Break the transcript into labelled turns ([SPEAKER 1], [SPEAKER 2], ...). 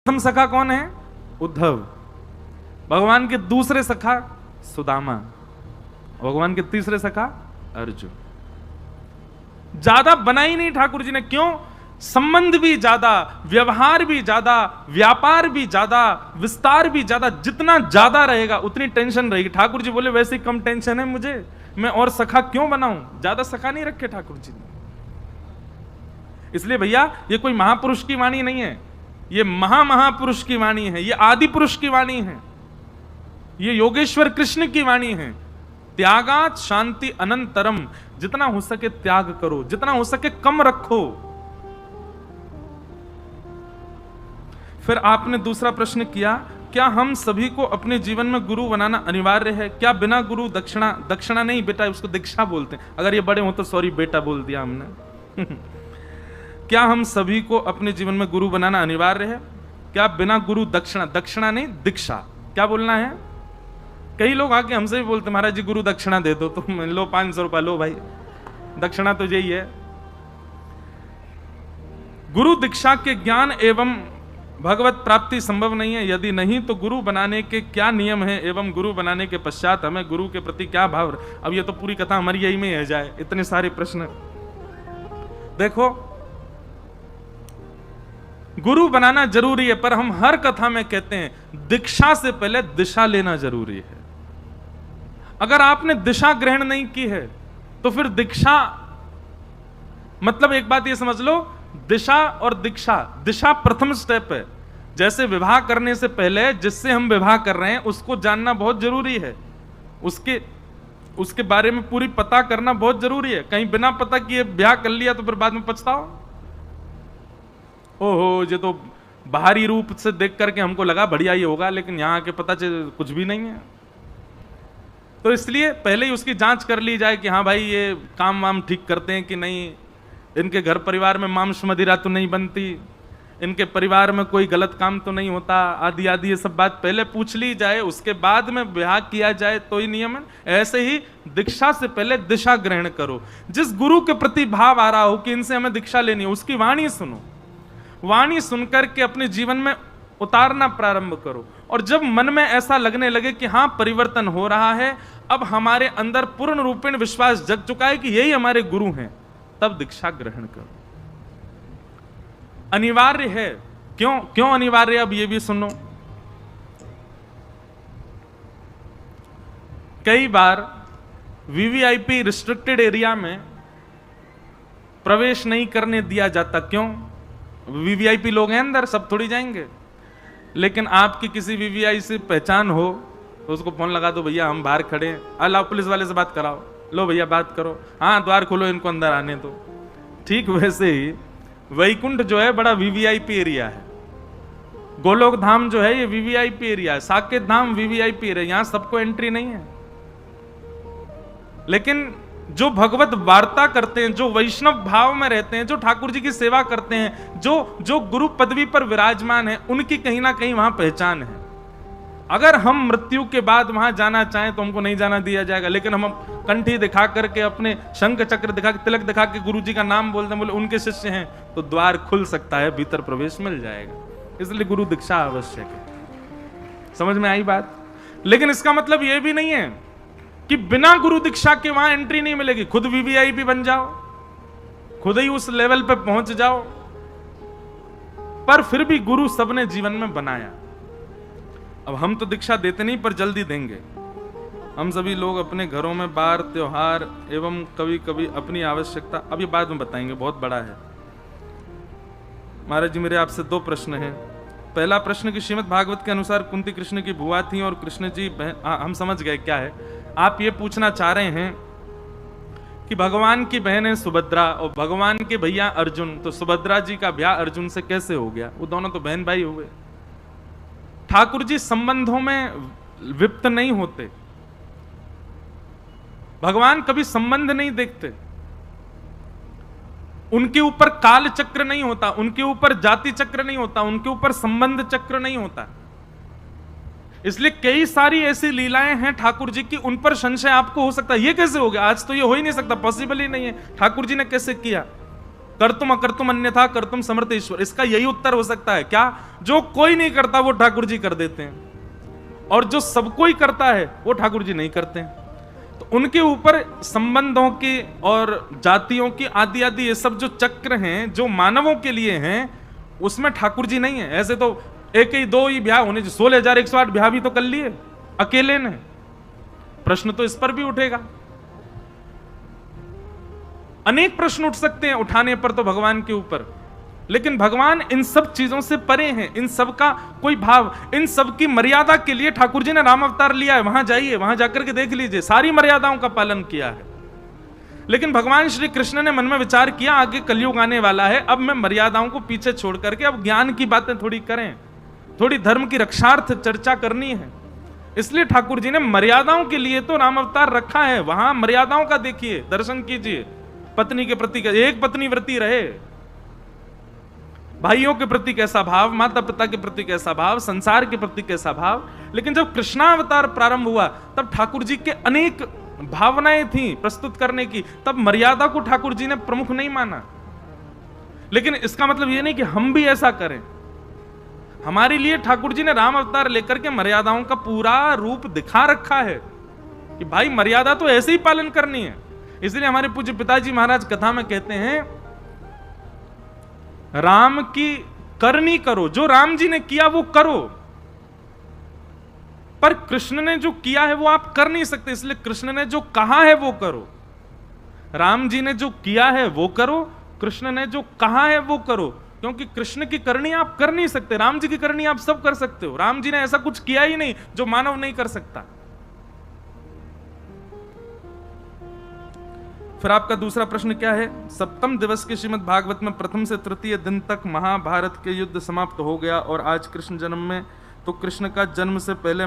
[SPEAKER 1] प्रथम सखा कौन है? उद्धव। भगवान के दूसरे सखा सुदामा। भगवान के तीसरे सखा अर्जुन। ज्यादा बना ही नहीं ठाकुर जी ने। क्यों? संबंध भी ज्यादा, व्यवहार भी ज्यादा, व्यापार भी ज्यादा, विस्तार भी ज्यादा। जितना ज्यादा रहेगा उतनी टेंशन रहेगी। ठाकुर जी बोले वैसे ही कम टेंशन है मुझे, मैं और सखा क्यों बनाऊं? ज्यादा सखा नहीं रखे ठाकुर जी ने। इसलिए भैया ये कोई महापुरुष की वाणी नहीं है, ये महापुरुष की वाणी है, ये आदि पुरुष की वाणी है, ये योगेश्वर कृष्ण की वाणी है। त्यागात शांति अनंतरम। जितना हो सके त्याग करो, जितना हो सके कम रखो। फिर आपने दूसरा प्रश्न किया, क्या हम सभी को अपने जीवन में गुरु बनाना अनिवार्य है? क्या बिना गुरु दक्षिणा नहीं बेटा, उसको दीक्षा बोलते हैं। अगर ये बड़े हो तो सॉरी बेटा बोल दिया हमने। क्या हम सभी को अपने जीवन में गुरु बनाना अनिवार्य है? क्या बिना गुरु दक्षिणा नहीं दीक्षा, क्या बोलना है? कई लोग आके हमसे भी बोलते महाराज जी गुरु दक्षिणा दे दो, तो लो 500 रुपया लो भाई, दक्षिणा तो यही है। गुरु दीक्षा के ज्ञान एवं भगवत प्राप्ति संभव नहीं है। यदि नहीं तो गुरु बनाने के क्या नियम है एवं गुरु बनाने के पश्चात हमें गुरु के प्रति क्या भाव? अब ये तो पूरी कथा हमारी यही में रह जाए, इतने सारे प्रश्न। देखो, गुरु बनाना जरूरी है, पर हम हर कथा में कहते हैं दीक्षा से पहले दिशा लेना जरूरी है। अगर आपने दिशा ग्रहण नहीं की है तो फिर दीक्षा मतलब एक बात ये समझ लो, दिशा और दीक्षा, दिशा प्रथम स्टेप है। जैसे विवाह करने से पहले जिससे हम विवाह कर रहे हैं उसको जानना बहुत जरूरी है, उसके बारे में पूरी पता करना बहुत जरूरी है। कहीं बिना पता किए ब्याह कर लिया तो फिर बाद में पछताओ। ओहो ये तो बाहरी रूप से देख करके हमको लगा बढ़िया ही होगा, लेकिन यहां के पता चल कुछ भी नहीं है। तो इसलिए पहले ही उसकी जांच कर ली जाए कि हाँ भाई ये काम वाम ठीक करते हैं कि नहीं, इनके घर परिवार में मांस मदिरा तो नहीं बनती, इनके परिवार में कोई गलत काम तो नहीं होता, आदि आदि ये सब बात पहले पूछ ली जाए, उसके बाद में ब्याह किया जाए तो ही नियम है। ऐसे ही दीक्षा से पहले दिशा ग्रहण करो। जिस गुरु के प्रति भाव आ रहा हो कि इनसे हमें दीक्षा लेनी है, उसकी वाणी सुनो, वाणी सुनकर के अपने जीवन में उतारना प्रारंभ करो। और जब मन में ऐसा लगने लगे कि हाँ परिवर्तन हो रहा है, अब हमारे अंदर पूर्ण रूपेण विश्वास जग चुका है कि यही हमारे गुरु हैं, तब दीक्षा ग्रहण करो। अनिवार्य है। क्यों अनिवार्य? अब ये भी सुनो। कई बार वीवीआईपी रिस्ट्रिक्टेड एरिया में प्रवेश नहीं करने दिया जाता। क्यों? वीवीआईपी लोग हैं अंदर, सब थोड़ी जाएंगे। लेकिन आपकी किसी वीवीआई से पहचान हो तो उसको फोन लगा दो, भैया हम बाहर खड़े हैं, अल्लाह पुलिस वाले से बात कराओ, लो भैया बात करो, हाँ द्वार खोलो इनको अंदर आने दो। ठीक वैसे ही वैकुंठ जो है बड़ा वीवीआईपी एरिया है, गोलोक धाम जो है ये वीवीआईपी एरिया है, साकेत धाम वीवीआईपी एरिया, यहां सबको एंट्री नहीं है। लेकिन जो भगवत वार्ता करते हैं, जो वैष्णव भाव में रहते हैं, जो ठाकुर जी की सेवा करते हैं, जो गुरु पदवी पर विराजमान है, उनकी कहीं ना कहीं वहां पहचान है। अगर हम मृत्यु के बाद वहां जाना चाहें तो हमको नहीं जाना दिया जाएगा, लेकिन हम कंठी दिखा करके, अपने शंख चक्र दिखा के, तिलक दिखा के गुरु जी का नाम बोलते हैं, बोले उनके शिष्य हैं, तो द्वार खुल सकता है, भीतर प्रवेश मिल जाएगा। इसलिए गुरु दीक्षा आवश्यक है। समझ में आई बात? लेकिन इसका मतलब यह भी नहीं है कि बिना गुरु दीक्षा के वहां एंट्री नहीं मिलेगी। खुद वीवीआईपी बन जाओ, खुद ही उस लेवल पे पहुंच जाओ, पर फिर भी गुरु सबने जीवन में बनाया। अब हम तो दीक्षा देते नहीं, पर जल्दी देंगे। हम सभी लोग अपने घरों में बार त्योहार एवं कभी कभी अपनी आवश्यकता, अब ये बाद में बताएंगे, बहुत बड़ा है। महाराज जी मेरे आपसे 2 प्रश्न हैं। पहला प्रश्न कि श्रीमद् भागवत के अनुसार कुंती कृष्ण की बुआ थी और कृष्ण जी बहन, हम समझ गए क्या है। आप ये पूछना चाह रहे हैं कि भगवान की बहन है सुभद्रा और भगवान के भैया अर्जुन, तो सुभद्रा जी का ब्याह अर्जुन से कैसे हो गया? वो दोनों तो बहन भाई हुए। ठाकुर जी संबंधों में विप्त नहीं होते, भगवान कभी संबंध नहीं देखते, उनके ऊपर काल चक्र नहीं होता, उनके ऊपर जाति चक्र नहीं होता, उनके ऊपर संबंध चक्र नहीं होता। इसलिए कई सारी ऐसी लीलाएं हैं ठाकुर जी की, उन पर संशय आपको हो सकता है, ये कैसे हो गया? आज तो ये हो ही नहीं सकता, पॉसिबल ही नहीं है। ठाकुर जी ने कैसे किया? कर्तुम अकर्तुम अन्यथा कर्तुम समर्थ ईश्वर। इसका यही उत्तर हो सकता है क्या? जो कोई नहीं करता वो ठाकुर जी कर देते हैं, और जो सब कोई करता है वो ठाकुर जी नहीं करते हैं। तो उनके ऊपर संबंधों की और जातियों की आदि आदि ये सब जो चक्र हैं जो मानवों के लिए हैं, उसमें ठाकुर जी नहीं है। ऐसे तो एक ही दो ही ब्याह होने, 16,108 ब्याह भी तो कर लिए अकेले ने। प्रश्न तो इस पर भी उठेगा, अनेक प्रश्न उठ सकते हैं उठाने पर तो भगवान के ऊपर, लेकिन भगवान इन सब चीजों से परे हैं। इन सब का कोई भाव, इन सब की मर्यादा के लिए ठाकुर जी ने राम अवतार लिया है। वहां जाइए, वहां जाकर के देख लीजिए, सारी मर्यादाओं का पालन किया है। लेकिन भगवान श्री कृष्ण ने मन में विचार किया आगे कलयुग आने वाला है, अब मैं मर्यादाओं को पीछे छोड़ करके अब ज्ञान की बातें थोड़ी करें, थोड़ी धर्म की रक्षार्थ चर्चा करनी है। इसलिए ठाकुर जी ने मर्यादाओं के लिए तो राम अवतार रखा है। वहां मर्यादाओं का देखिए, दर्शन कीजिए। पत्नी के प्रति एक पत्नी व्रती रहे, भाइयों के प्रति कैसा भाव, माता पिता के प्रति कैसा भाव, संसार के प्रति कैसा भाव। लेकिन जब कृष्णावतार प्रारंभ हुआ तब ठाकुर जी के अनेक भावनाएं थी प्रस्तुत करने की, तब मर्यादा को ठाकुर जी ने प्रमुख नहीं माना। लेकिन इसका मतलब यह नहीं कि हम भी ऐसा करें। हमारे लिए ठाकुर जी ने राम अवतार लेकर के मर्यादाओं का पूरा रूप दिखा रखा है कि भाई मर्यादा तो ऐसे ही पालन करनी है। इसलिए हमारे पूज्य पिताजी महाराज कथा में कहते हैं, राम की करनी करो, जो राम जी ने किया वो करो, पर कृष्ण ने जो किया है वो आप कर नहीं सकते। इसलिए कृष्ण ने जो कहा है वो करो। राम जी ने जो किया है वो करो, कृष्ण ने जो कहा है वो करो। क्योंकि कृष्ण की करनी आप कर नहीं सकते, राम जी की करनी आप सब कर सकते हो। राम जी ने ऐसा कुछ किया ही नहीं जो मानव नहीं कर सकता। फिर आपका दूसरा प्रश्न क्या है? सप्तम दिवस के श्रीमद् भागवत में प्रथम से तृतीय दिन तक महाभारत के युद्ध समाप्त हो गया और आज कृष्ण जन्म में, तो कृष्ण का जन्म से पहले